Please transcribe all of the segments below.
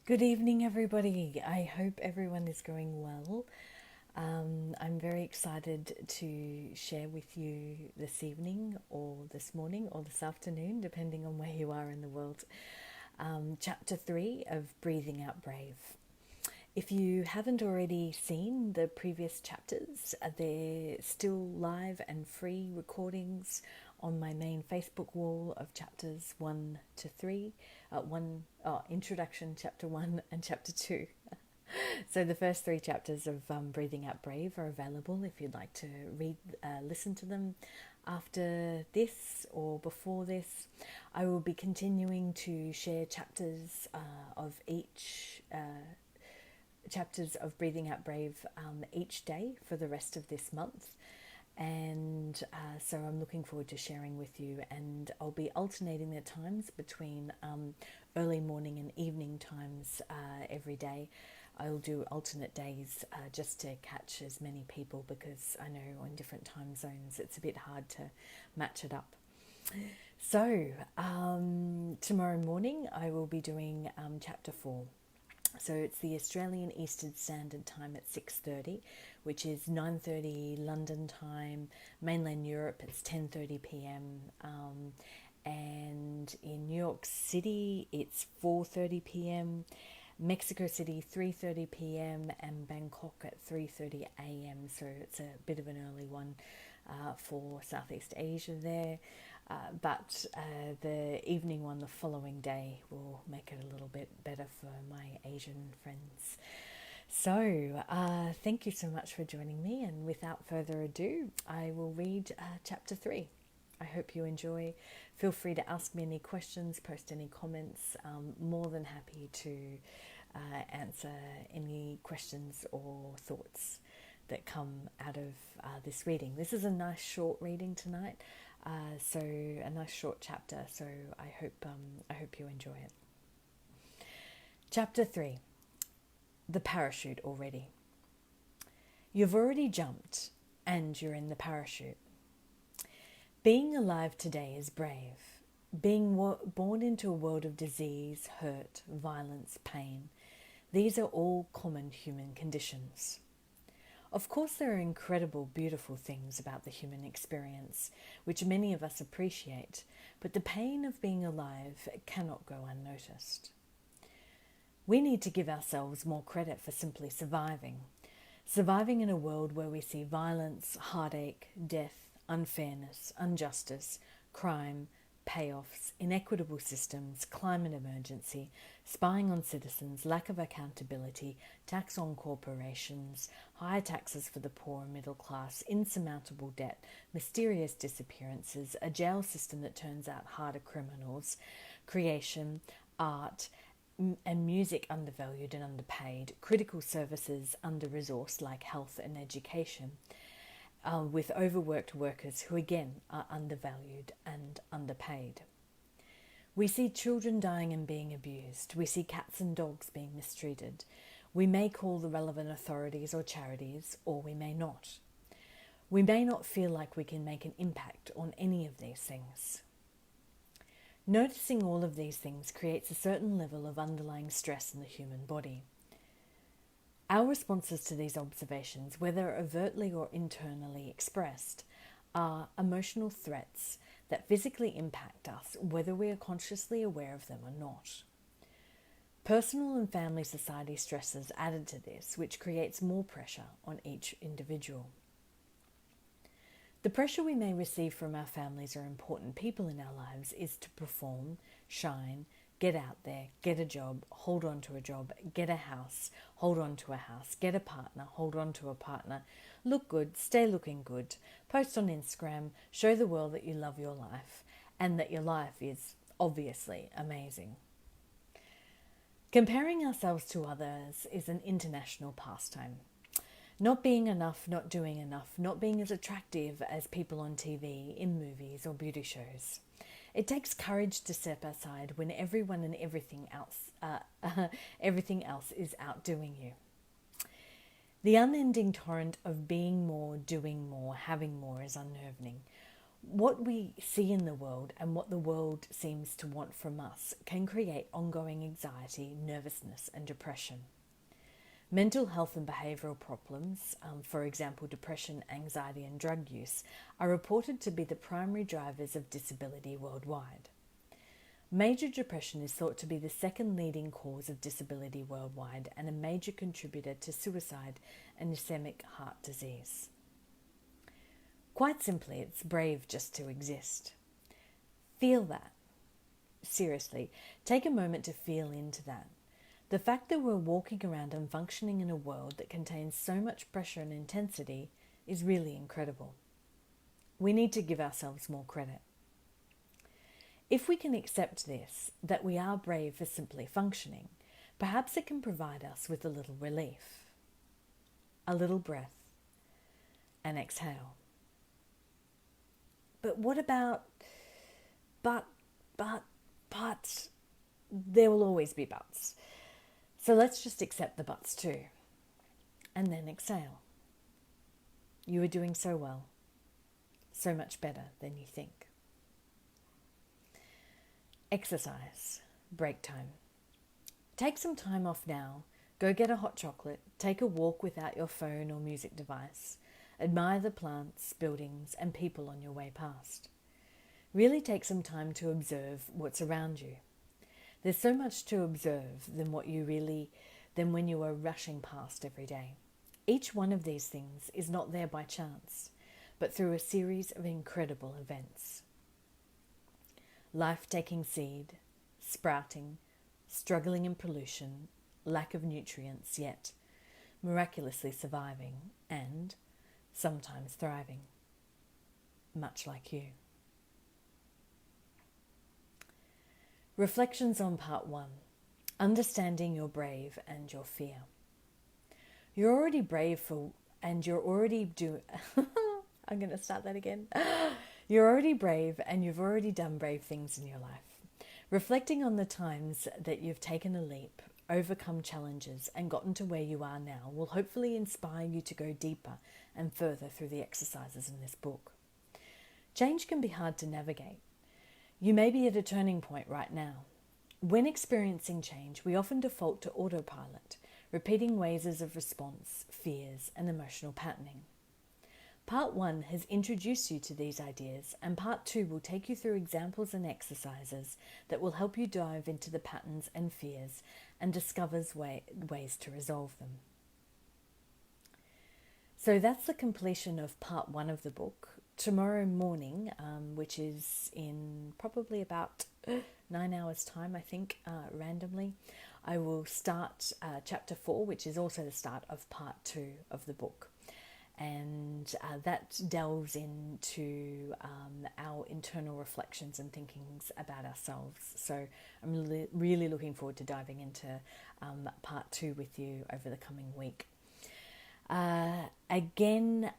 Good evening, everybody. I hope everyone is going well. I'm very excited to share with you this evening, or this morning, or this afternoon, depending on where you are in the world. Chapter 3 of Breathing Out Brave. If you haven't already seen the previous chapters, they're still live and free recordings on my main Facebook wall of chapters 1 to 3. Introduction, chapter 1 and chapter 2. So the first three chapters of Breathing Out Brave are available if you'd like to listen to them after this or before this. I will be continuing to share chapters of each chapters of Breathing Out Brave each day for the rest of this month. And so I'm looking forward to sharing with you, and I'll be alternating the times between early morning and evening times every day. I'll do alternate days just to catch as many people, because I know on different time zones it's a bit hard to match it up. So tomorrow morning I will be doing chapter 4. So it's the Australian Eastern Standard Time at 6:30, which is 9:30 London time. Mainland Europe, it's 10:30 p.m. And in New York City, it's 4:30 p.m. Mexico City, 3:30 p.m. and Bangkok at 3:30 a.m. So it's a bit of an early one for Southeast Asia there. But the evening one the following day will make it a little bit better for my Asian friends. So thank you so much for joining me, and without further ado, I will read chapter 3. I hope you enjoy. Feel free to ask me any questions, post any comments. More than happy to answer any questions or thoughts that come out of this reading. This is a nice short reading tonight. So a nice short chapter, so I hope you enjoy it. Chapter 3. The parachute already. You've already jumped, and you're in the parachute. Being alive today is brave. Being born into a world of disease, hurt, violence, pain, these are all common human conditions. Of course, there are incredible, beautiful things about the human experience, which many of us appreciate, but the pain of being alive cannot go unnoticed. We need to give ourselves more credit for simply surviving. Surviving in a world where we see violence, heartache, death, unfairness, injustice, crime, payoffs, inequitable systems, climate emergency, spying on citizens, lack of accountability, tax on corporations, higher taxes for the poor and middle class, insurmountable debt, mysterious disappearances, a jail system that turns out harder criminals, creation, art, and music undervalued and underpaid, critical services under-resourced like health and education, with overworked workers who again are undervalued and underpaid. We see children dying and being abused. We see cats and dogs being mistreated. We may call the relevant authorities or charities, or we may not. We may not feel like we can make an impact on any of these things. Noticing all of these things creates a certain level of underlying stress in the human body. Our responses to these observations, whether overtly or internally expressed, are emotional threats that physically impact us, whether we are consciously aware of them or not. Personal and family society stresses added to this, which creates more pressure on each individual. The pressure we may receive from our families or important people in our lives is to perform, shine, get out there, get a job, hold on to a job, get a house, hold on to a house, get a partner, hold on to a partner, look good, stay looking good, post on Instagram, show the world that you love your life and that your life is obviously amazing. Comparing ourselves to others is an international pastime. Not being enough, not doing enough, not being as attractive as people on TV, in movies or beauty shows. It takes courage to step aside when everyone and everything else is outdoing you. The unending torrent of being more, doing more, having more is unnerving. What we see in the world and what the world seems to want from us can create ongoing anxiety, nervousness, and depression. Mental health and behavioural problems, for example depression, anxiety and drug use, are reported to be the primary drivers of disability worldwide. Major depression is thought to be the second leading cause of disability worldwide and a major contributor to suicide and ischemic heart disease. Quite simply, it's brave just to exist. Feel that. Seriously, take a moment to feel into that. The fact that we're walking around and functioning in a world that contains so much pressure and intensity is really incredible. We need to give ourselves more credit. If we can accept this, that we are brave for simply functioning, perhaps it can provide us with a little relief. A little breath. And exhale. But what about, but, there will always be buts. So let's just accept the buts too. And then exhale. You are doing so well. So much better than you think. Exercise. Break time. Take some time off now. Go get a hot chocolate. Take a walk without your phone or music device. Admire the plants, buildings, and people on your way past. Really take some time to observe what's around you. There's so much to observe than when you are rushing past every day. Each one of these things is not there by chance, but through a series of incredible events. Life taking seed, sprouting, struggling in pollution, lack of nutrients, yet miraculously surviving and sometimes thriving, much like you. Reflections on part 1. Understanding your brave and your fear. You're already brave and you're already I'm going to start that again. You're already brave and you've already done brave things in your life. Reflecting on the times that you've taken a leap, overcome challenges and gotten to where you are now will hopefully inspire you to go deeper and further through the exercises in this book. Change can be hard to navigate. You may be at a turning point right now. When experiencing change, we often default to autopilot, repeating ways of response, fears, and emotional patterning. Part 1 has introduced you to these ideas, and Part 2 will take you through examples and exercises that will help you dive into the patterns and fears and discover ways to resolve them. So that's the completion of Part 1 of the book. Tomorrow morning, which is in probably about 9 hours' time, I think, randomly, I will start Chapter 4, which is also the start of Part 2 of the book. And that delves into our internal reflections and thinkings about ourselves. So I'm really looking forward to diving into part 2 with you over the coming week. Again,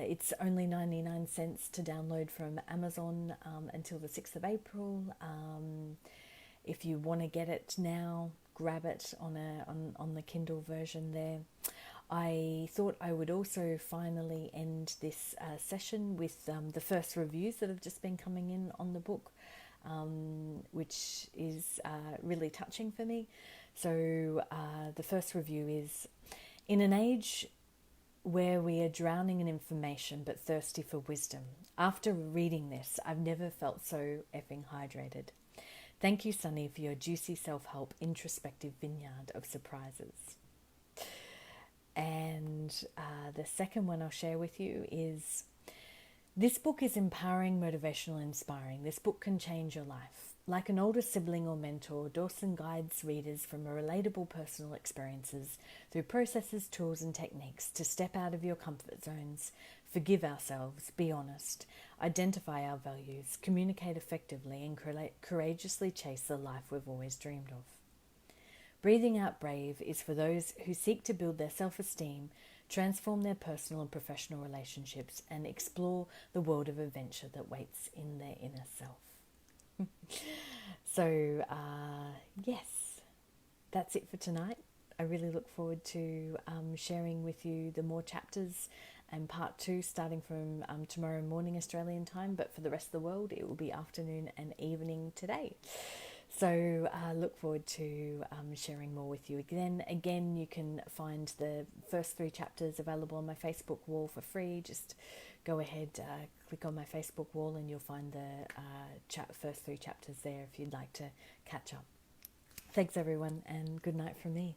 it's only 99 cents to download from Amazon until the 6th of April. If you want to get it now, grab it on the Kindle version there. I thought I would also finally end this session with the first reviews that have just been coming in on the book, which is really touching for me. So the first review is, in an age where we are drowning in information but thirsty for wisdom, after reading this, I've never felt so effing hydrated. Thank you, Sunni, for your juicy self-help introspective vineyard of surprises. And the second one I'll share with you is, this book is empowering, motivational, and inspiring. This book can change your life. Like an older sibling or mentor, Dawson guides readers from relatable personal experiences through processes, tools, and techniques to step out of your comfort zones, forgive ourselves, be honest, identify our values, communicate effectively, and courageously chase the life we've always dreamed of. Breathing Out Brave is for those who seek to build their self-esteem, transform their personal and professional relationships, and explore the world of adventure that waits in their inner self. So, yes, that's it for tonight. I really look forward to sharing with you the more chapters and part 2 starting from tomorrow morning Australian time, but for the rest of the world it will be afternoon and evening today. So look forward to sharing more with you. Again, you can find the first 3 chapters available on my Facebook wall for free. Just go ahead, click on my Facebook wall and you'll find the first 3 chapters there if you'd like to catch up. Thanks everyone, and good night from me.